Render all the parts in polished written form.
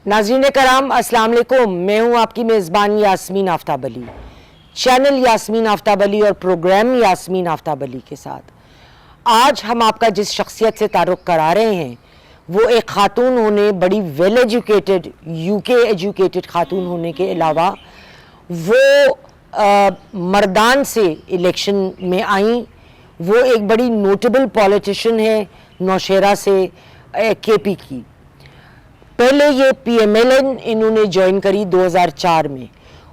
नाज़रीन कराम अस्सलाम वालेकुम, मैं हूँ आपकी मेज़बान यास्मीन आफ्ताब अली, चैनल यास्मीन आफ्ताब अली और प्रोग्राम यास्मीन आफ्ताब अली के साथ। आज हम आपका जिस शख्सियत से तारुफ करा रहे हैं वो एक ख़ातून होने, बड़ी वेल एजुकेटेड, यूके एजुकेटेड ख़ातून होने के अलावा वो मर्दान से इलेक्शन में आई। वो एक बड़ी नोटेबल पॉलिटिशियन है, नौशेरा से केपी की। पहले ये पीएमएलएन इन्होंने ज्वाइन करी 2004 में।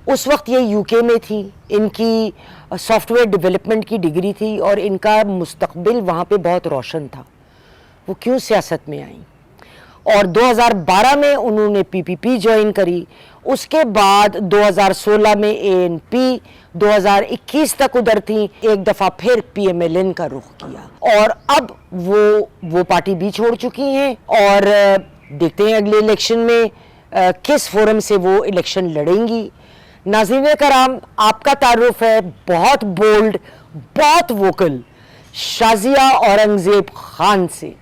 उस वक्त ये यूके में थी, इनकी सॉफ्टवेयर डेवलपमेंट की डिग्री थी और इनका मुस्तकबिल वहाँ पे बहुत रोशन था। वो क्यों सियासत में आई और 2012 में उन्होंने पीपीपी ज्वाइन करी। उसके बाद 2016 में एएनपी, 2021 तक उधर थी, एक दफ़ा फिर पीएमएलएन का रुख किया और अब वो पार्टी भी छोड़ चुकी हैं और देखते हैं अगले इलेक्शन में किस फोरम से वो इलेक्शन लड़ेंगी। नाज़रीन कराम, आपका तारुफ है बहुत बोल्ड, बहुत वोकल शाज़िया औरंगज़ेब खान से।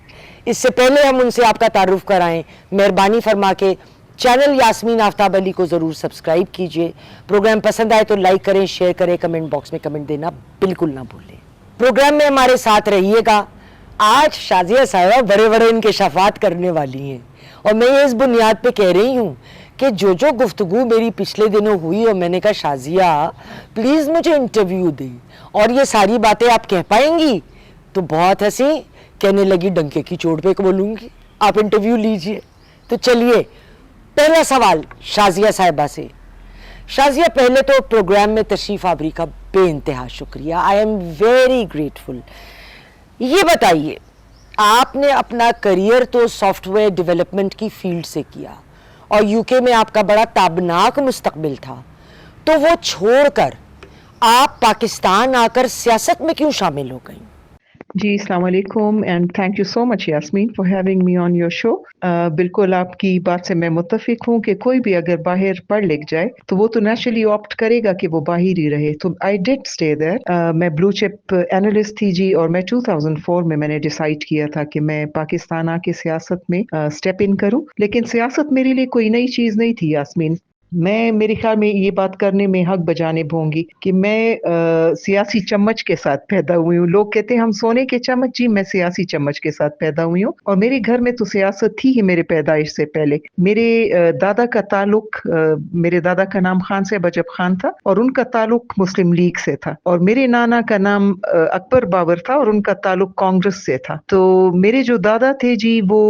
इससे पहले हम उनसे आपका तारुफ कराएं, मेहरबानी फरमा के चैनल यास्मीन आफ्ताब अली को ज़रूर सब्सक्राइब कीजिए। प्रोग्राम पसंद आए तो लाइक करें, शेयर करें, कमेंट बॉक्स में कमेंट देना बिल्कुल ना भूलें। प्रोग्राम में हमारे साथ रहिएगा। आज शाज़िया साहिबा बड़े बड़े इंकशाफात करने वाली हैं और मैं ये इस बुनियाद पे कह रही हूँ कि जो गुफ्तगू मेरी पिछले दिनों हुई और मैंने कहा शाज़िया प्लीज़ मुझे इंटरव्यू दे और ये सारी बातें आप कह पाएंगी, तो बहुत हंसी, कहने लगी डंके की चोट पे बोलूँगी, आप इंटरव्यू लीजिए। तो चलिए पहला सवाल शाज़िया साहिबा से। शाज़िया, पहले तो प्रोग्राम में तशरीफ़ आवरी का बेइंतहा शुक्रिया, आई एम वेरी ग्रेटफुल। ये बताइए, आपने अपना करियर तो सॉफ्टवेयर डेवलपमेंट की फील्ड से किया और यूके में आपका बड़ा ताबनाक मुस्तकबिल था, तो वो छोड़कर आप पाकिस्तान आकर सियासत में क्यों शामिल हो गई? जी अस्सलाम वालेकुम and thank you so much Yasmeen for having me on your show. बिल्कुल आपकी बात से मैं मुत्तफिक हूँ कि कोई भी अगर बाहर पढ़ लिख जाए तो वो तो नेचुरली ऑप्ट करेगा कि वो बाहर ही रहे। तो आई डिड स्टे देयर। मैं ब्लू चिप एनालिस्ट थी जी और मैं 2004 में मैंने डिसाइड किया था कि मैं पाकिस्तान आके सियासत में स्टेप इन करूँ। लेकिन सियासत मेरे लिए कोई नई चीज़ नहीं थी यास्मीन। मैं मेरे ख्याल में ये बात करने में हक बजाने होंगी कि मैं सियासी चम्मच के साथ पैदा हुई हूँ। लोग कहते हैं हम सोने के चम्मच, जी मैं सियासी चम्मच के साथ पैदा हुई हूँ और मेरे घर में तो सियासत थी ही मेरे पैदाइश से पहले। मेरे दादा का ताल्लुक, मेरे दादा का नाम खान साहब अजब खान था और उनका ताल्लुक मुस्लिम लीग से था और मेरे नाना का नाम अकबर बाबर था और उनका ताल्लुक कांग्रेस से था। तो मेरे जो दादा थे जी वो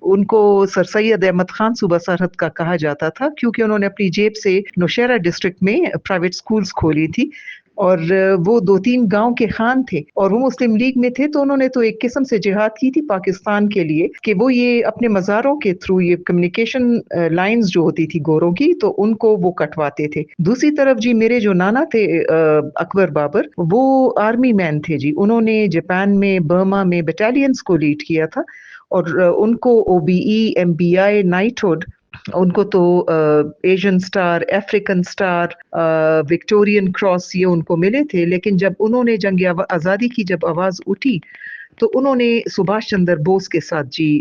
उनको सर सैयद अहमद खान सूबा सरहद का कहा जाता था क्योंकि उन्होंने अपनी जेब से नौशेरा डिस्ट्रिक्ट में प्राइवेट स्कूल्स खोली थी और वो 2-3 गांव के खान थे और वो मुस्लिम लीग में थे। तो उन्होंने तो एक किस्म से जिहाद की थी पाकिस्तान के लिए कि वो ये अपने मज़ारों के थ्रू ये कम्युनिकेशन लाइंस जो होती थी गोरों की, तो उनको वो कटवाते थे। दूसरी तरफ जी मेरे जो नाना थे अकबर बाबर, वो आर्मी मैन थे जी। उन्होंने जापान में, बर्मा में बटालियंस को लीड किया था और उनको ओबीई, एमबीआई, नाइटहुड, उनको तो Asian star, African star, Victorian cross ये उनको मिले थे। लेकिन जब उन्होंने जंग आज़ादी की जब आवाज़ उठी तो उन्होंने सुभाष चंद्र बोस के साथ जी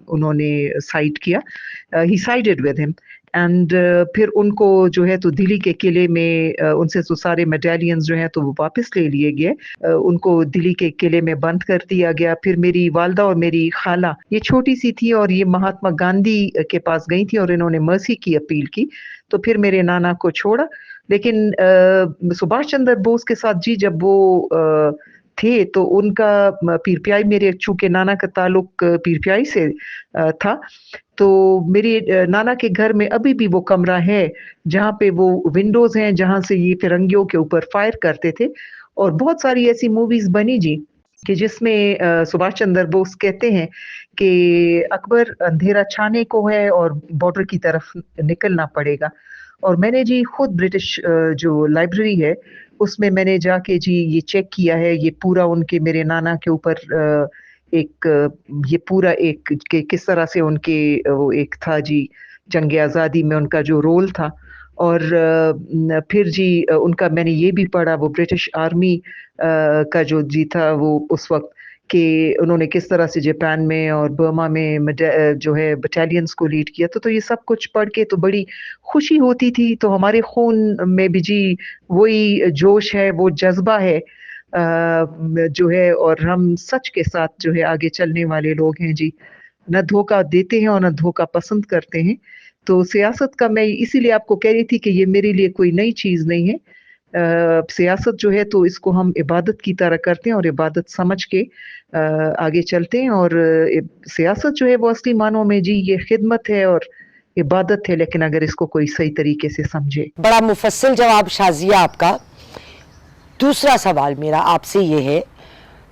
उन्होंने साइड किया, ही साइडेड विद हिम एंड फिर उनको जो है तो दिल्ली के किले में उनसे तो सारे मेडालियंस जो हैं तो वो वापस ले लिए गए। उनको दिल्ली के किले में बंद कर दिया गया। फिर मेरी वालदा और मेरी खाला ये छोटी सी थी और ये महात्मा गांधी के पास गई थी और इन्होंने मर्सी की अपील की, तो फिर मेरे नाना को छोड़ा। लेकिन सुभाष चंद्र बोस के साथ जी जब वो थे तो उनका पीरपियाई, मेरे चूंकि नाना का ताल्लुक पीरपियाई से था, तो मेरे नाना के घर में अभी भी वो कमरा है जहाँ पे वो विंडोज हैं जहाँ से ये फिरंगियों के ऊपर फायर करते थे। और बहुत सारी ऐसी मूवीज बनी जी कि जिसमें सुभाष चंद्र बोस कहते हैं कि अकबर अंधेरा छाने को है और बॉर्डर की तरफ निकलना पड़ेगा। और मैंने जी खुद ब्रिटिश जो लाइब्रेरी है उसमें मैंने जाके जी ये चेक किया है, ये पूरा उनके मेरे नाना के ऊपर एक ये पूरा एक कि किस तरह से उनके वो एक था जी जंग आज़ादी में उनका जो रोल था। और फिर जी उनका मैंने ये भी पढ़ा, वो ब्रिटिश आर्मी का जो जी था वो उस वक्त کہ انہوں نے کس طرح سے جاپان میں اور برما میں جو ہے بٹالینز کو لیڈ کیا. تو یہ سب کچھ پڑھ کے تو بڑی خوشی ہوتی تھی. تو ہمارے خون میں بھی جی وہی جوش ہے, وہ جذبہ ہے جو ہے, اور ہم سچ کے ساتھ جو ہے آگے چلنے والے لوگ ہیں جی. نہ دھوکہ دیتے ہیں اور نہ دھوکہ پسند کرتے ہیں. تو سیاست کا میں اسی لیے آپ کو کہہ رہی تھی کہ یہ میرے لیے کوئی نئی چیز نہیں ہے. سیاست جو ہے تو اس کو ہم عبادت کی طرح کرتے ہیں اور عبادت سمجھ کے آگے چلتے ہیں. اور سیاست جو ہے وہ اصلی معنوں میں جی یہ خدمت ہے اور عبادت ہے, لیکن اگر اس کو کوئی صحیح طریقے سے سمجھے. بڑا مفصل جواب شازیہ آپ کا. دوسرا سوال میرا آپ سے یہ ہے,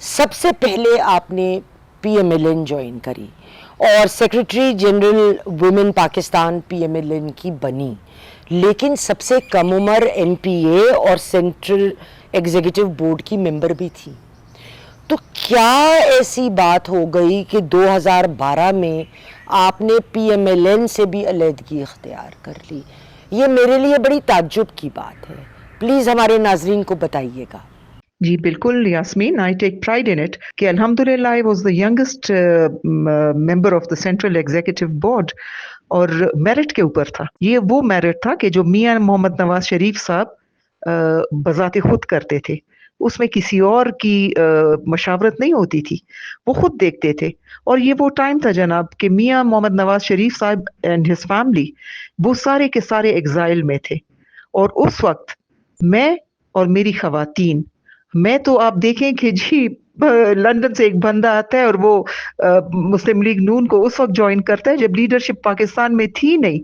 سب سے پہلے آپ نے P M L N join کری اور secretary general women Pakistan P M L N کی بنی, لیکن سب سے کم عمر این پی اے اور سینٹرل ایگزیکٹو بورڈ کی ممبر بھی تھی. تو کیا ایسی بات ہو گئی کہ 2012 میں آپ نے پی ایم ایل این سے بھی علیحدگی اختیار کر لی؟ یہ میرے لیے بڑی تعجب کی بات ہے, پلیز ہمارے ناظرین کو بتائیے گا. جی بالکل یاسمین, آئی ٹیک پرائڈ ان اٹ کہ الحمدللہ I was the youngest member of the central executive board, اور میرٹ کے اوپر تھا. یہ وہ میرٹ تھا کہ جو میاں محمد نواز شریف صاحب بذات خود کرتے تھے, اس میں کسی اور کی مشاورت نہیں ہوتی تھی, وہ خود دیکھتے تھے. اور یہ وہ ٹائم تھا جناب کہ میاں محمد نواز شریف صاحب اینڈ ہز فیملی وہ سارے کے سارے ایگزائل میں تھے. اور اس وقت میں اور میری خواتین, میں تو آپ دیکھیں کہ جی لندن سے ایک بندہ آتا ہے اور وہ مسلم لیگ نون کو اس وقت جوائن کرتا ہے جب لیڈرشپ پاکستان میں تھی نہیں,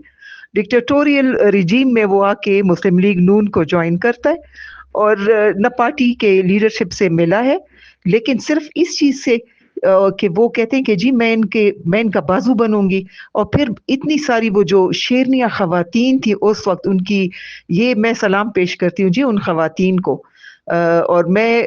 ڈکٹیٹوریل ریجیم میں وہ آ کے مسلم لیگ نون کو جوائن کرتا ہے, اور نہ پارٹی کے لیڈرشپ سے ملا ہے, لیکن صرف اس چیز سے کہ وہ کہتے ہیں کہ جی میں ان کا بازو بنوں گی. اور پھر اتنی ساری وہ جو شیرنیاں خواتین تھی اس وقت, ان کی یہ میں سلام پیش کرتی ہوں جی ان خواتین کو. اور میں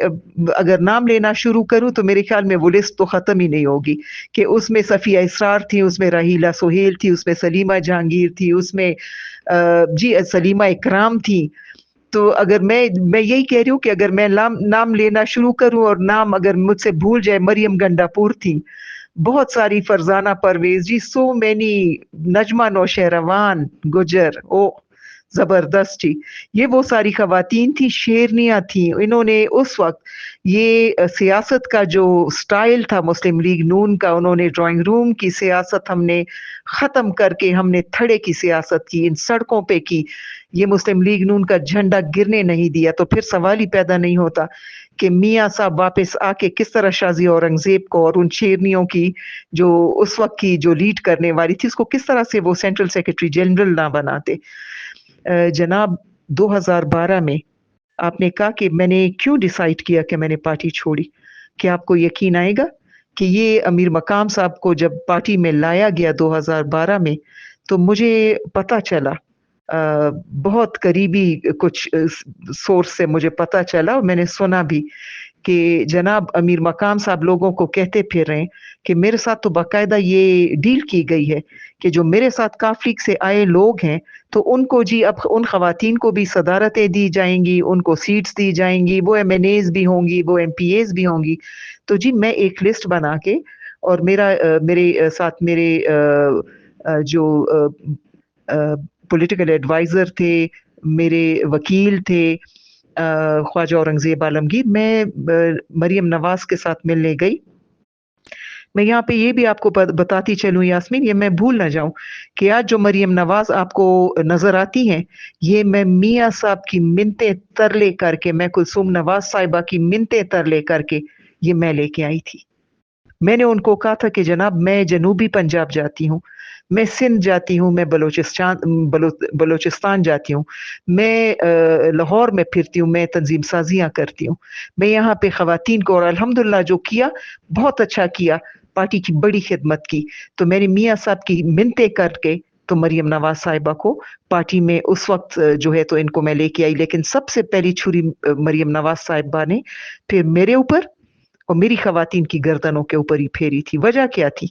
اگر نام لینا شروع کروں تو میرے خیال میں وہ لسٹ تو ختم ہی نہیں ہوگی, کہ اس میں صفیہ اسرار تھی, اس میں راحیلہ سہیل تھی, اس میں سلیمہ جہانگیر تھی, اس میں جی سلیمہ اکرام تھی. تو اگر میں یہی کہہ رہی ہوں کہ اگر میں نام لینا شروع کروں اور نام اگر مجھ سے بھول جائے, مریم گنڈا پور تھی, بہت ساری, فرزانہ پرویز جی, سو مینی, نجمہ نوشہروان گجر, او زبردست جی. یہ وہ ساری خواتین تھی, شیرنیاں تھیں. انہوں نے اس وقت یہ سیاست کا جو سٹائل تھا مسلم لیگ نون کا, انہوں نے ڈرائنگ روم کی سیاست ہم نے ختم کر کے ہم نے تھڑے کی سیاست کی, ان سڑکوں پہ کی. یہ مسلم لیگ نون کا جھنڈا گرنے نہیں دیا. تو پھر سوال ہی پیدا نہیں ہوتا کہ میاں صاحب واپس آ کے کس طرح شازیہ اورنگزیب کو اور ان شیرنیوں کی جو اس وقت کی جو لیڈ کرنے والی تھی اس کو کس طرح سے وہ سینٹرل سیکرٹری جنرل نہ بناتے. جناب 2012 میں آپ نے کہا کہ میں نے کیوں ڈیسائیڈ کیا کہ میں نے پارٹی چھوڑی, کہ آپ کو یقین آئے گا کہ یہ امیر مقام صاحب کو جب پارٹی میں لایا گیا 2012 میں, تو مجھے پتہ چلا, بہت قریبی کچھ سورس سے مجھے پتہ چلا اور میں نے سنا بھی کہ جناب امیر مقام صاحب لوگوں کو کہتے پھر رہے ہیں کہ میرے ساتھ تو باقاعدہ یہ ڈیل کی گئی ہے کہ جو میرے ساتھ کافلیگ سے آئے لوگ ہیں تو ان کو جی اب ان خواتین کو بھی صدارتیں دی جائیں گی, ان کو سیٹس دی جائیں گی, وہ ایم این ایز بھی ہوں گی, وہ ایم پی ایز بھی ہوں گی. تو جی میں ایک لسٹ بنا کے, اور میرے ساتھ میرے جو پولیٹیکل ایڈوائزر تھے, میرے وکیل تھے خواجہ اورنگزیب عالمگیر, میں مریم نواز کے ساتھ ملنے گئی. میں یہاں پہ یہ بھی آپ کو بتاتی چلوں یاسمین, یہ میں بھول نہ جاؤں کہ آج جو مریم نواز آپ کو نظر آتی ہیں, یہ میں میاں صاحب کی منتیں ترلے کر کے, میں کلثوم نواز صاحبہ کی منتیں ترلے کر کے یہ میں لے کے آئی تھی. میں نے ان کو کہا تھا کہ جناب میں جنوبی پنجاب جاتی ہوں, میں سندھ جاتی ہوں, میں بلوچستان جاتی ہوں, میں لاہور میں پھرتی ہوں, میں تنظیم سازیاں کرتی ہوں, میں یہاں پہ خواتین کو, اور الحمدللہ جو کیا بہت اچھا کیا, پارٹی کی بڑی خدمت کی. تو میں نے میاں صاحب کی منتیں کر کے تو مریم نواز صاحبہ کو پارٹی میں اس وقت جو ہے تو ان کو میں لے کے آئی. لیکن سب سے پہلی چھری مریم نواز صاحبہ نے پھر میرے اوپر اور میری خواتین کی گردنوں کے اوپر ہی پھیری تھی. وجہ کیا تھی؟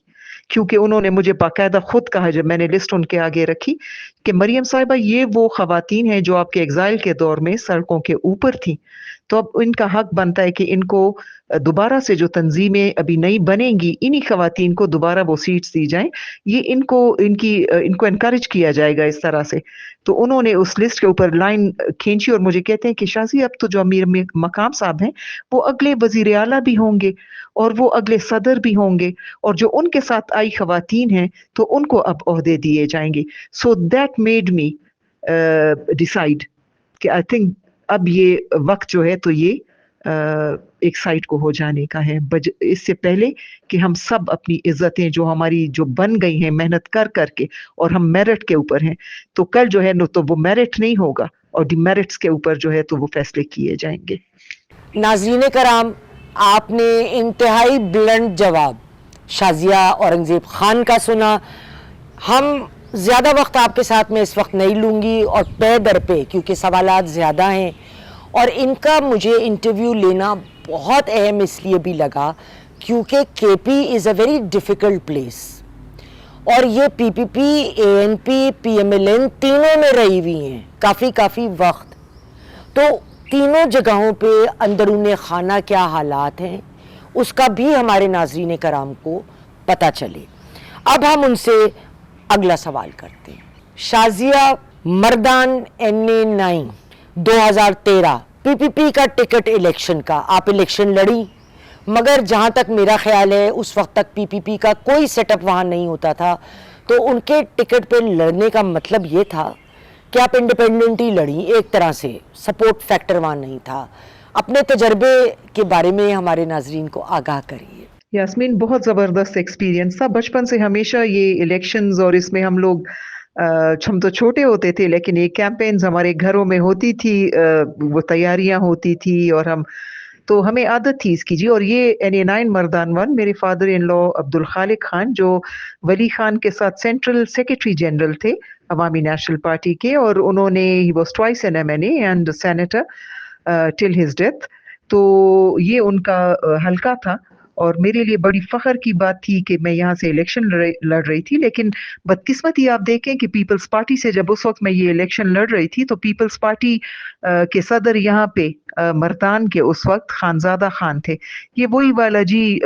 کیونکہ انہوں نے مجھے باقاعدہ خود کہا, جب میں نے لسٹ ان کے آگے رکھی, کہ مریم صاحبہ یہ وہ خواتین ہیں جو آپ کے ایگزائل کے دور میں سڑکوں کے اوپر تھیں, तो अब इनका हक बनता है कि इनको दोबारा से जो तंजीमें अभी नई बनेंगी इन्हीं खवातीन को दोबारा वो सीट्स दी जाएं, ये इनको इनकरेज किया जाएगा इस तरह से। तो उन्होंने उस लिस्ट के ऊपर लाइन खींची और मुझे कहते हैं कि शाजी अब तो जो अमीर मकाम साहब हैं वो अगले वजीर आला भी होंगे और वो अगले सदर भी होंगे, और जो उनके साथ आई खवातीन हैं तो उनको अब ओहदे दिए जाएंगे। So that made me decide कि आई थिंक अब ये वक्त जो है तो ये एक साइड को हो जाने का है, इससे पहले कि हम सब अपनी इज्जतें जो हमारी जो बन गई हैं मेहनत कर करके और हम मेरिट के ऊपर हैं, तो कल जो है तो वो मेरिट नहीं होगा और डिमेरिट्स के ऊपर जो है तो वो फैसले किए जाएंगे। नाज़रीन कराम, आपने इंतहाई ब्लंट जवाब शाजिया औरंगज़ेब खान का सुना। हम ज़्यादा वक्त आपके साथ में इस वक्त नहीं लूँगी और पे दर पे, क्योंकि सवालात ज़्यादा हैं और इनका मुझे इंटरव्यू लेना बहुत अहम इसलिए भी लगा क्योंकि KP is a very difficult place और ये पीपीपी, एएनपी, पीएमएलएन तीनों में रही हुई हैं काफ़ी वक्त। तो तीनों जगहों पे अंदरूने खाना क्या हालात हैं उसका भी हमारे नाज़रीन कराम को पता चले। अब हम उनसे अगला सवाल करते हैं। शाजिया मर्दान NA9 2013 पीपीपी का टिकट इलेक्शन का, आप इलेक्शन लड़ी, मगर जहाँ तक मेरा ख्याल है उस वक्त तक पीपीपी का कोई सेटअप वहाँ नहीं होता था, तो उनके टिकट पे लड़ने का मतलब ये था कि आप इंडिपेंडेंट ही लड़ी, एक तरह से सपोर्ट फैक्टर वहाँ नहीं था। अपने तजर्बे के बारे में हमारे नाजरीन को आगाह करिए। यास्मीन, बहुत ज़बरदस्त एक्सपीरियंस था। बचपन से हमेशा ये इलेक्शंस और इसमें हम लोग हम तो छोटे होते थे लेकिन ये कैंपेन्स हमारे घरों में होती थी, वो तैयारियां होती थी और तो हमें आदत थी इसकी जी। और ये NA9 मर्दान 1 मेरे फादर इन लॉ अब्दुल खालिक खान जो वली खान के साथ सेंट्रल सेक्रेटरी जनरल थे अवामी नेशनल पार्टी के, और उन्होंने he was twice an MNA and senator till his death. तो ये उनका हल्का था और मेरे लिए बड़ी फख्र की बात थी कि मैं यहाँ से इलेक्शन लड़ रही थी। लेकिन बदकिस्मती आप देखें कि पीपल्स पार्टी से जब उस वक्त मैं ये इलेक्शन लड़ रही थी तो पीपल्स पार्टी के सदर यहाँ पे मर्दान के उस वक्त खानजादा खान थे। ये वही वाला जी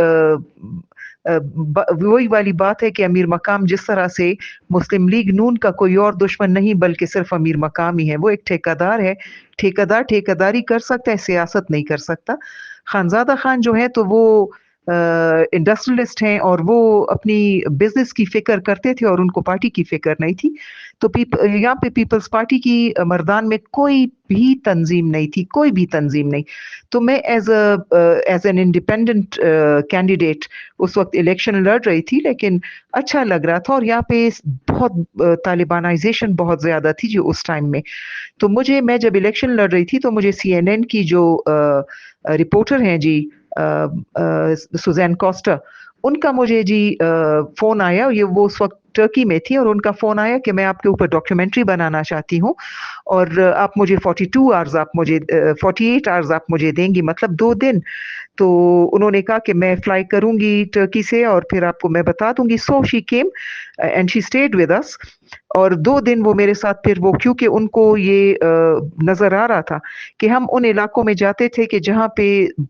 वही वाली बात है कि अमीर मकाम जिस तरह से मुस्लिम लीग नून का कोई और दुश्मन नहीं बल्कि सिर्फ अमीर मकाम ही है। वो एक ठेकेदार है, ठेकेदार ठेकेदारी कर सकता है, सियासत नहीं कर सकता। खानजादा खान जो है तो वो इंडस्ट्रियलिस्ट हैं और वो अपनी बिजनेस की फिक्र करते थे और उनको पार्टी की फिक्र नहीं थी। तो यहाँ पे पीपल्स पार्टी की मर्दान में कोई भी तंजीम नहीं थी, कोई भी तंजीम नहीं। तो मैं एज एन इंडिपेंडेंट कैंडिडेट उस वक्त इलेक्शन लड़ रही थी, लेकिन अच्छा लग रहा था। और यहाँ पे बहुत तालिबानाइजेशन बहुत ज्यादा थी जी उस टाइम में। तो मैं जब इलेक्शन लड़ रही थी तो मुझे CNN की जो रिपोर्टर हैं जी सुजैन कॉस्टा, उनका मुझे जी फोन आया। वो उस वक्त टर्की में थी और उनका फोन आया कि मैं आपके ऊपर डॉक्यूमेंट्री बनाना चाहती हूँ और आप मुझे 48 आवर्स आप मुझे देंगी, मतलब 2 दिन। तो उन्होंने कहा कि मैं फ्लाई करूंगी टर्की से और फिर आपको मैं बता दूंगी। So she came and she stayed with us और 2 दिन वो मेरे साथ फिर वो, क्योंकि उनको ये नजर आ रहा था कि हम उन इलाकों में जाते थे कि जहाँ पे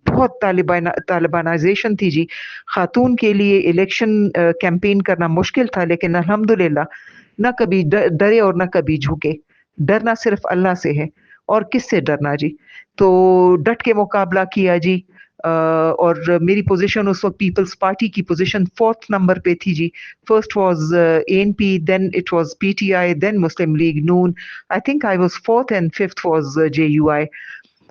बहुत तालिबानाइजेशन थी जी। खातून के लिए इलेक्शन कैंपेन करना मुश्किल था, लेकिन अल्हम्दुलिल्लाह ना कभी डरे और ना कभी झुके। डरना सिर्फ अल्लाह से है और किससे डरना जी। तो डट के मुकाबला किया जी। और मेरी पोजीशन उस वक्त पीपल्स पार्टी की पोजीशन 4th नंबर पे थी जी। First was ANP, then it was PTI, then Muslim League Noon. I think I was 4th and 5th was JUI।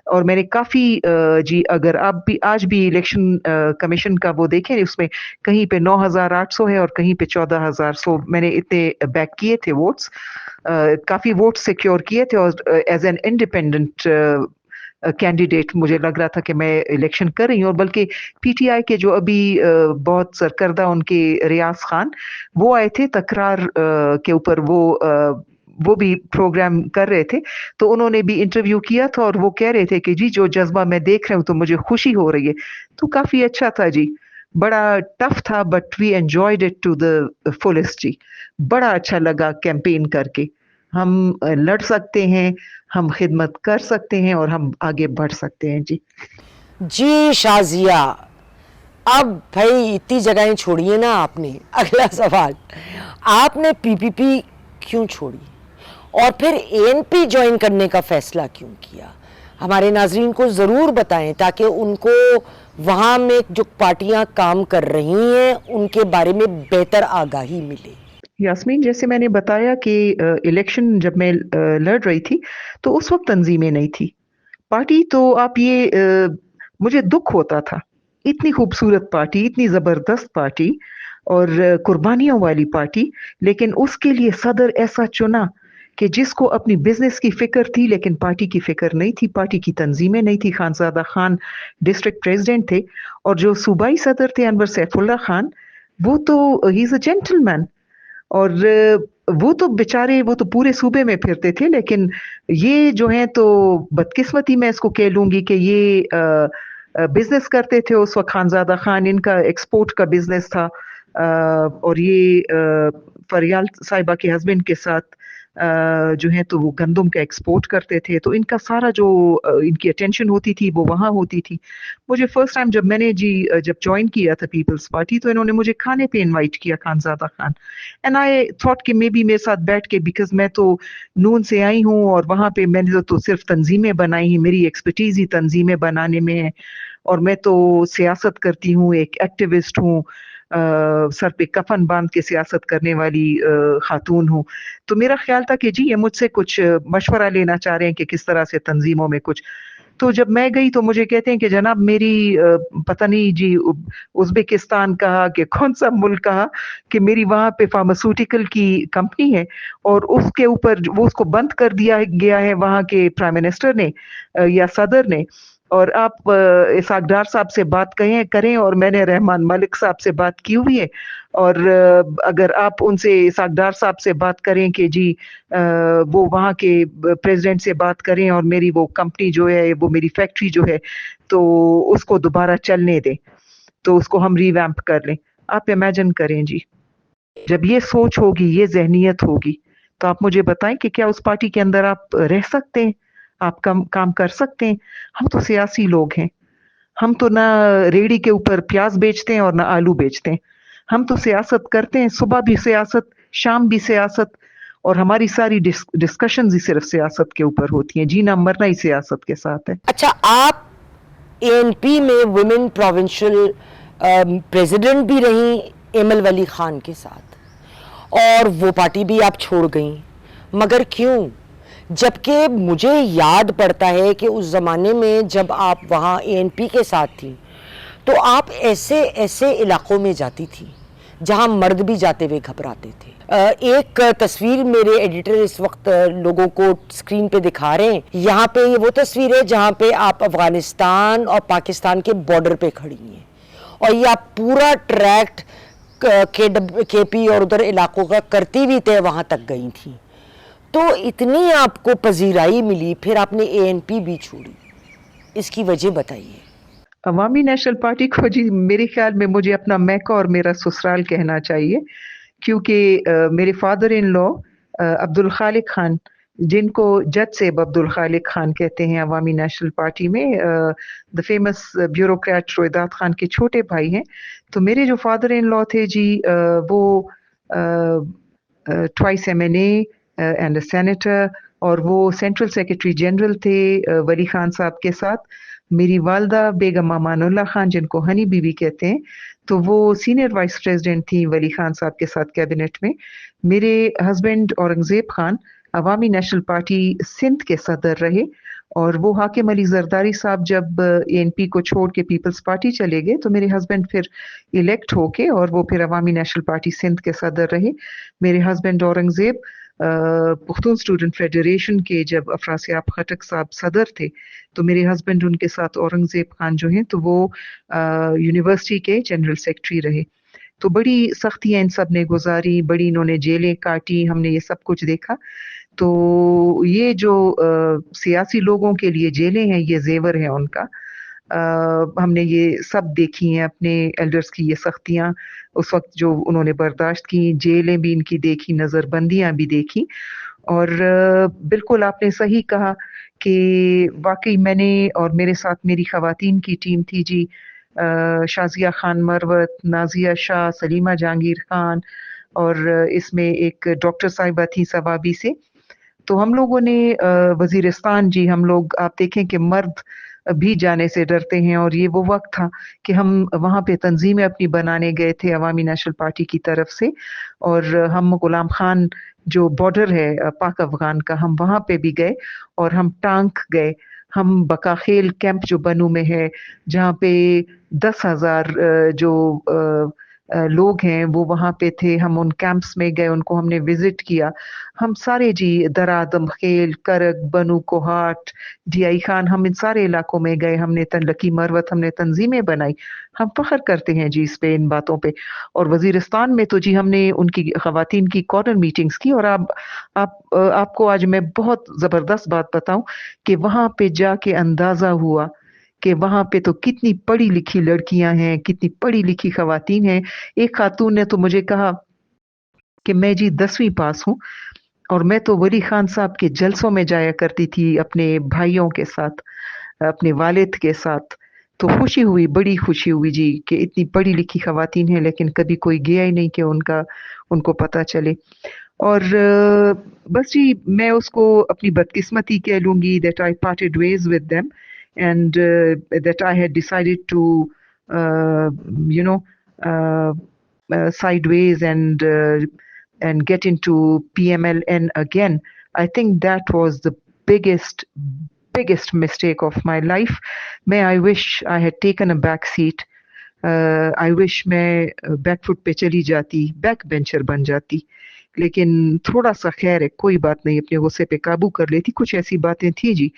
और मैंने काफी जी, अगर आप भी आज भी इलेक्शन कमीशन का वो देखें उसमें कहीं पे 9,800 है और कहीं पे 14,000। सो मैंने इतने बैक किए थे वोट्स, काफी वोट सिक्योर किए थे और एज एन इंडिपेंडेंट कैंडिडेट मुझे लग रहा था कि मैं इलेक्शन कर रही हूँ। और बल्कि PTI के जो अभी बहुत सरकर्दा उनके रियाज खान, वो आए थे तकरार के ऊपर, वो भी प्रोग्राम कर रहे थे। तो उन्होंने भी इंटरव्यू किया था और वो कह रहे थे कि जी जो जज्बा मैं देख रहा हूँ तो मुझे खुशी हो रही है। तो काफी अच्छा था जी, बड़ा टफ था but we enjoyed it to the fullest जी। बड़ा अच्छा लगा कैंपेन करके। ہم لڑ سکتے ہیں, ہم خدمت کر سکتے ہیں اور ہم آگے بڑھ سکتے ہیں. جی جی شازیہ, اب بھائی اتنی جگہیں چھوڑیے نا آپ نے. اگلا سوال, آپ نے پی پی پی کیوں چھوڑی اور پھر اے این پی جوائن کرنے کا فیصلہ کیوں کیا؟ ہمارے ناظرین کو ضرور بتائیں تاکہ ان کو وہاں میں جو پارٹیاں کام کر رہی ہیں ان کے بارے میں بہتر آگاہی ملے. یاسمین, جیسے میں نے بتایا کہ الیکشن جب میں لڑ رہی تھی تو اس وقت تنظیمیں نہیں تھی. پارٹی تو آپ یہ مجھے دکھ ہوتا تھا, اتنی خوبصورت پارٹی, اتنی زبردست پارٹی اور قربانیوں والی پارٹی, لیکن اس کے لیے صدر ایسا چنا کہ جس کو اپنی بزنس کی فکر تھی لیکن پارٹی کی فکر نہیں تھی, پارٹی کی تنظیمیں نہیں تھی. خانزادہ خان ڈسٹرکٹ پریزیڈنٹ تھے اور جو صوبائی صدر تھے انور سیف اللہ خان, وہ تو ہی از اے جینٹل مین, اور وہ تو بیچارے وہ تو پورے صوبے میں پھرتے تھے, لیکن یہ جو ہیں تو بدقسمتی میں اس کو کہہ لوں گی کہ یہ بزنس کرتے تھے اس وقت. خانزادہ خان ان کا ایکسپورٹ کا بزنس تھا, اور یہ فریال صاحبہ کے ہسبینڈ کے ساتھ جو ہے تو وہ گندم کا ایکسپورٹ کرتے تھے, تو ان کا سارا جو ان کی اٹینشن ہوتی تھی وہ وہاں ہوتی تھی. مجھے فرسٹ ٹائم جب میں نے جب جوائن کیا تھا پیپلز پارٹی تو انہوں نے مجھے کھانے پہ انوائٹ کیا Khanzada Khan, and I thought کہ مے بی میرے ساتھ بیٹھ کے, بیکاز میں تو نون سے آئی ہوں اور وہاں پہ میں نے تو صرف تنظیمیں بنائی ہیں, میری ایکسپرٹیز ہی تنظیمیں بنانے میں ہے, اور میں تو سیاست کرتی ہوں, ایک ایکٹیوسٹ ہوں, سر پہ کفن باندھ کے سیاست کرنے والی خاتون ہوں. تو میرا خیال تھا کہ جی یہ مجھ سے کچھ مشورہ لینا چاہ رہے ہیں کہ کس طرح سے تنظیموں میں کچھ. تو جب میں گئی تو مجھے کہتے ہیں کہ جناب میری پتہ نہیں جی ازبکستان کہا کہ کون سا ملک کہا کہ میری وہاں پہ فارماسیوٹیکل کی کمپنی ہے اور اس کے اوپر وہ اس کو بند کر دیا گیا ہے وہاں کے پرائم منسٹر نے یا صدر نے, اور آپ اسحاق ڈار صاحب سے بات کریں, اور میں نے رحمان ملک صاحب سے بات کی ہوئی ہے, اور اگر آپ ان سے اسحاق ڈار صاحب سے بات کریں کہ جی وہ وہاں کے پریزیڈنٹ سے بات کریں اور میری وہ کمپنی جو ہے وہ میری فیکٹری جو ہے تو اس کو دوبارہ چلنے دیں, تو اس کو ہم ری ویمپ کر لیں. آپ امیجن کریں جی, جب یہ سوچ ہوگی, یہ ذہنیت ہوگی, تو آپ مجھے بتائیں کہ کیا اس پارٹی کے اندر آپ رہ سکتے ہیں, آپ کام کر سکتے ہیں؟ ہم تو سیاسی لوگ ہیں, ہم تو نہ ریڑھی کے اوپر پیاز بیچتے ہیں اور نہ آلو بیچتے ہیں, ہم تو سیاست کرتے ہیں, صبح بھی سیاست, شام بھی سیاست, اور ہماری ساری ڈسکشنز ہی صرف سیاست کے اوپر ہوتی ہیں, جینا مرنا ہی سیاست کے ساتھ ہے. اچھا, آپ اے این پی میں ویمن پروونشل پریزیڈنٹ بھی رہیں ایمل ولی خان کے ساتھ, اور وہ پارٹی بھی آپ چھوڑ گئیں, مگر کیوں؟ جبکہ مجھے یاد پڑتا ہے کہ اس زمانے میں جب آپ وہاں اے این پی کے ساتھ تھیں تو آپ ایسے علاقوں میں جاتی تھی جہاں مرد بھی جاتے ہوئے گھبراتے تھے. ایک تصویر میرے ایڈیٹر اس وقت لوگوں کو سکرین پہ دکھا رہے ہیں, یہاں پہ وہ تصویر ہے جہاں پہ آپ افغانستان اور پاکستان کے بارڈر پہ کھڑی ہیں, اور یہ آپ پورا ٹریکٹ کے پی اور ادھر علاقوں کا کرتی بھی تھے, وہاں تک گئی تھیں. تو اتنی آپ کو پذیرائی ملی, پھر آپ نے اے این پی بھی چھوڑی, اس کی وجہ بتائیے. عوامی نیشنل پارٹی کو جی میرے خیال میں مجھے اپنا میکہ اور میرا سسرال کہنا چاہیے, کیونکہ میرے فادر ان لا عبد الخالق خان, جن کو جج صاحب عبد الخالق خان کہتے ہیں عوامی نیشنل پارٹی میں, دا فیمس بیوروکریٹ رویداد خان کے چھوٹے بھائی ہیں. تو میرے جو فادر ان لا تھے جی وہ twice M N A and a senator, اور وہ سینٹرل سیکرٹری جنرل تھے ولی خان صاحب کے ساتھ. میری والدہ بیگم امان اللہ خان, جن کو ہنی بی بی کہتے ہیں, تو وہ سینئر وائس پریزیڈنٹ تھی ولی خان صاحب کے ساتھ کیبنٹ میں. میرے ہسبینڈ اورنگزیب خان عوامی نیشنل پارٹی سندھ کے صدر رہے, اور وہ حاکم علی زرداری صاحب جب اے این پی کو چھوڑ کے پیپلز پارٹی چلے گئے تو میرے ہسبینڈ پھر الیکٹ ہو کے اور وہ پھر عوامی نیشنل پارٹی سندھ کے صدر رہے. میرے husband Aurangzeb Pakhtun student federation کے جب افراسیاب خٹک صاحب صدر تھے تو میرے ہسبینڈ ان کے ساتھ اورنگزیب خان جو ہیں تو وہ یونیورسٹی کے جنرل سیکرٹری رہے. تو بڑی سختیاں ان سب نے گزاری, بڑی انہوں نے جیلیں کاٹی, ہم نے یہ سب کچھ دیکھا. تو یہ جو سیاسی لوگوں کے لیے جیلیں ہیں یہ زیور ہیں ان کا. ہم نے یہ سب دیکھی ہیں اپنے ایلڈرز کی یہ سختیاں اس وقت جو انہوں نے برداشت کی, جیلیں بھی ان کی دیکھی, نظر بندیاں بھی دیکھی, اور بالکل आपने सही कहा कि वाकई मैंने और मेरे साथ मेरी खवातीन की टीम थी जी, शाजिया खान मरवत, नाजिया शाह, सलीमा जहांगीर खान, और इसमें एक डॉक्टर साहिबा थी सवाबी से। तो हम लोगों ने वजीरिस्तान जी, हम लोग आप देखें कि मर्द भी जाने से डरते हैं, और ये वो वक्त था कि हम वहाँ पे तंजीमें अपनी बनाने गए थे अवामी नेशनल पार्टी की तरफ से, और हम गुलाम खान जो बॉर्डर है पाक अफगान का, हम वहाँ पे भी गए और हम टांक गए। हम बकाखेल कैंप जो बनू में है, जहाँ पे 10,000 जो लोग हैं वो वहाँ पे थे, हम उन कैंप्स में गए, उनको हमने विजिट किया। हम सारे जी दरादम खेल, करक, बनू कोहाट, डीआई खान, हम इन सारे इलाकों में गए, हमने लकी मरवत, हमने तंजीमें बनाई। हम फख्र करते हैं जी इस पे, इन बातों पे। और वजीरिस्तान में तो जी हमने उनकी खवातीन की कॉर्नर मीटिंग्स की, और आपको आज मैं बहुत जबरदस्त बात बताऊं कि वहां पे जाके अंदाजा हुआ कि वहां पे तो कितनी पढ़ी लिखी लड़कियां हैं, कितनी पढ़ी लिखी खवातीन हैं। एक खातून ने तो मुझे कहा कि मैं जी 10वीं पास हूँ, और मैं तो वली खान साहब के जलसों में जाया करती थी अपने भाइयों के साथ, अपने वालिद के साथ। तो खुशी हुई, बड़ी खुशी हुई जी कि इतनी पढ़ी लिखी खवातीन हैं, लेकिन कभी कोई गया ही नहीं कि उनको पता चले। और बस जी मैं उसको अपनी बदकिस्मती कह लूंगी, that I parted ways with them, and that I had decided to uh, you know uh, sideways and get into PMLN again. I think that was the biggest mistake of my life. I wish I had taken a back seat. I wish मैं back foot पे चली जाती, back bencher बन जाती। लेकिन थोड़ा सा खैर है, कोई बात नहीं, अपने गुस्से पे काबू कर लेती। कुछ ऐसी बातें थी जी,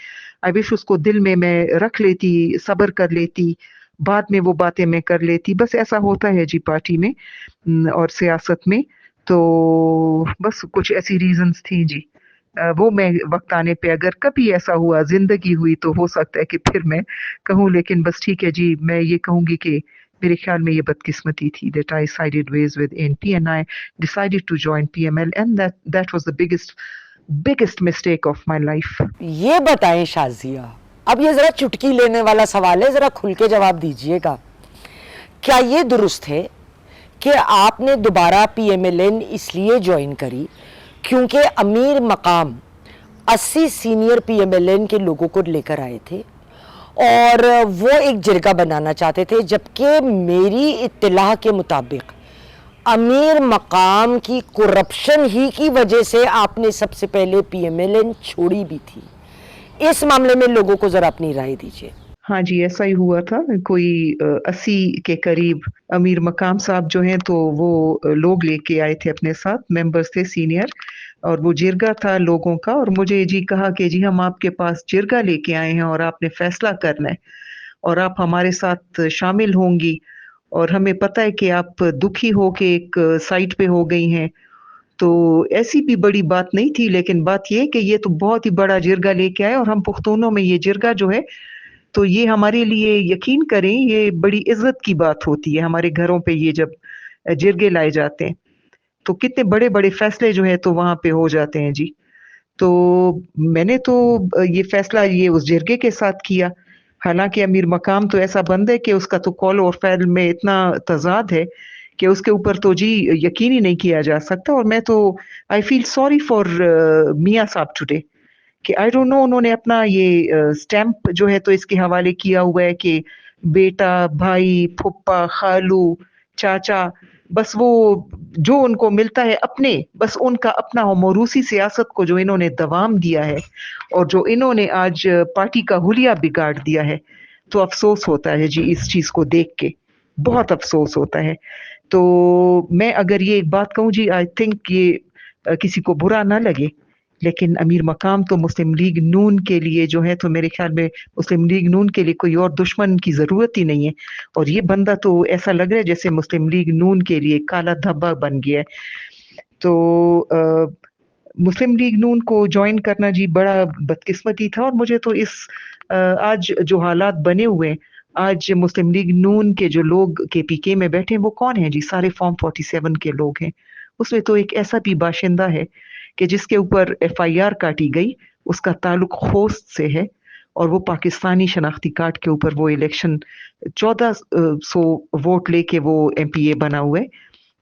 आई विश उसको दिल में मैं रख लेती, सब्र कर लेती, बाद में वो बातें मैं कर लेती। बस ऐसा होता है जी पार्टी में और सियासत में। तो बस कुछ ऐसी रीजंस थी जी। वो मैं वक्त आने पे अगर कभी ऐसा हुआ, जिंदगी हुई, तो हो सकता है कि फिर मैं कहूँ। लेकिन बस ठीक है जी, मैं ये कहूंगी कि मेरे ख्याल में ये बदकिस्मती थी, that I sided ways with ANP and I decided to join PML, and that was the biggest mistake of my life. ये बताएं शाजिया, अब ये जरा चुटकी लेने वाला सवाल है, जरा खुल के जवाब दीजिएगा। क्या ये दुरुस्त है कि आपने दोबारा PMLN इसलिए ज्वाइन करी क्योंकि अमीर मकाम 80 सीनियर PMLN के लोगों को लेकर आए थे और वो एक जिरगा बनाना चाहते थे, जबकि मेरी इत्तलाह के मुताबिक अमीर मकाम की करप्शन ही की वजह से आपने सबसे पहले PMLN छोड़ी भी थी। इस मामले में लोगों को जरा अपनी राय दीजिए। हाँ जी, ऐसा ही हुआ था। कोई 80 के करीब अमीर मकाम साहब जो हैं, तो वो लोग लेके आए थे अपने साथ, मेंबर्स थे सीनियर, और वो जिरगा था लोगों का। और मुझे जी कहा कि जी हम आपके पास जिरगा लेके आए हैं और आपने फैसला करना है और आप हमारे साथ शामिल होंगी, और हमें पता है कि आप दुखी हो के एक साइड पे हो गई हैं। तो ऐसी भी बड़ी बात नहीं थी, लेकिन बात ये कि ये तो बहुत ही बड़ा जिरगा लेके आए, और हम पुख्तूनों में ये जिरगा जो है, तो ये हमारे लिए, यकीन करें, ये बड़ी इज्जत की बात होती है। हमारे घरों पे ये जब जिरगे लाए जाते हैं तो कितने बड़े बड़े फैसले जो है तो वहां पे हो जाते हैं जी। तो मैंने तो ये फैसला ये उस जिरगे के साथ किया। हालांकि अमीर मकाम तो ऐसा बंद है कि उसका तो कॉल और फैल में इतना तजाद है कि उसके ऊपर तो जी यकीन ही नहीं किया जा सकता। और मैं तो आई फील सॉरी फॉर मियां साहब टुडे कि आई डोंट नो, उन्होंने अपना ये स्टैम्प जो है तो इसके हवाले किया हुआ है कि बेटा, भाई, फुप्पा, खालू, चाचा, बस वो जो उनको मिलता है अपने, बस उनका अपना हो। मौरूसी सियासत को जो इन्होंने दवाम दिया है और जो इन्होंने आज पार्टी का हुलिया बिगाड़ दिया है, तो अफसोस होता है जी इस चीज को देख के, बहुत अफसोस होता है। तो मैं अगर ये एक बात कहूँ जी, आई थिंक ये किसी को बुरा ना लगे, लेकिन अमीर मकाम तो मुस्लिम लीग नून के लिए जो है, तो मेरे ख्याल में मुस्लिम लीग नून के लिए कोई और दुश्मन की जरूरत ही नहीं है। और ये बंदा तो ऐसा लग रहा है जैसे मुस्लिम लीग नून के लिए काला धब्बा बन गया है। तो मुस्लिम लीग नून को ज्वाइन करना जी बड़ा बदकिस्मती था। और मुझे तो इस आज जो हालात बने हुए हैं, आज मुस्लिम लीग नून के जो लोग KPK में बैठे हैं वो कौन है जी? सारे फॉर्म 47 के लोग हैं। उसमें तो एक ऐसा भी बाशिंदा है کہ जिसके ऊपर FIR काटी गई उसका ताल्लुक खोस्त से है और वो पाकिस्तानी शनाख्ती कार्ड के ऊपर वो इलेक्शन 1400 वोट लेके वो MPA बना हुआ है.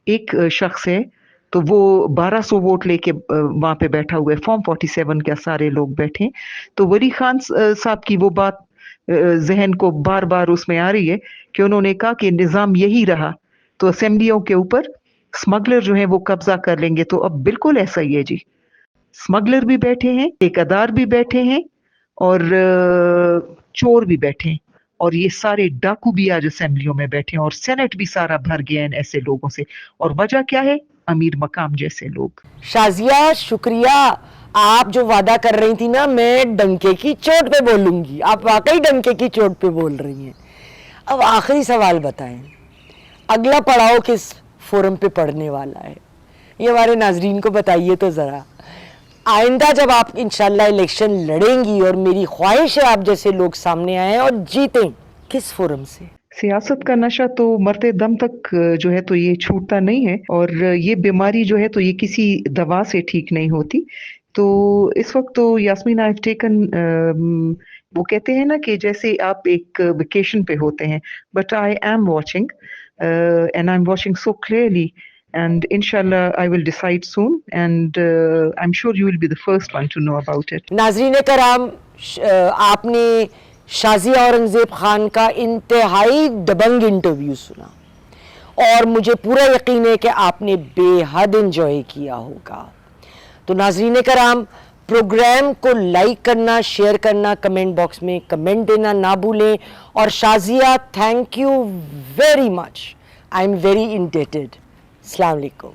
एक शख्स है तो वो 1200 वोट लेके वहां पे बैठा हुआ है. फॉर्म 47 के सारे लोग बैठे. तो वली खान साहब की वो बात जहन को बार बार उसमें आ रही है कि उन्होंने कहा कि निज़ाम यही रहा तो असेंबलियों के ऊपर स्मगलर जो है वो कब्जा कर लेंगे. तो अब बिल्कुल ऐसा ही है जी. स्मगलर भी बैठे हैं, ठेकेदार भी बैठे हैं और चोर भी बैठे हैं और ये सारे डाकू भी आज असेंबलियों में बैठे हैं और सेनेट भी सारा भर गया है ऐसे लोगों से. और वजह क्या है? अमीर मकाम जैसे लोग. शाजिया शुक्रिया, आप जो वादा कर रही थी ना मैं डंके की चोट पे बोलूंगी, आप वाकई डंके की चोट पे बोल रही हैं. अब आखिरी सवाल बताएं, अगला पड़ाव किस फोरम पे पढ़ने वाला है ये हमारे नाजरीन को बताइए तो ज़रा. आइंदा जब आप इंशाल्लाह इलेक्शन लड़ेंगी और मेरी ख्वाहिश है आप जैसे लोग सामने आए और जीतें, किस फोरम से? सियासत का नशा तो मरते दम तक जो है तो ये छूटता नहीं है और ये बीमारी जो है तो ये किसी दवा से ठीक नहीं होती. तो इस वक्त तो यास्मीन आई हैव टेकन, वो कहते हैं ना कि जैसे आप एक वेकेशन पे होते हैं, but I am watching and I am watching so clearly and inshallah I will decide soon and I'm sure you will be the first one to know about it. नाज़रीन कराम, आपने शाजिया औरंगज़ेब खान का इंतहाई दबंग इंटरव्यू सुना और मुझे पूरा यकीन है कि आपने बेहद इंजॉय किया होगा. तो नाज़रीन कराम, प्रोग्राम को लाइक करना, शेयर करना, कमेंट बॉक्स में कमेंट देना ना भूलें. और Shazia, thank you very much, I am very indebted. अस्सलाम वालेकुम.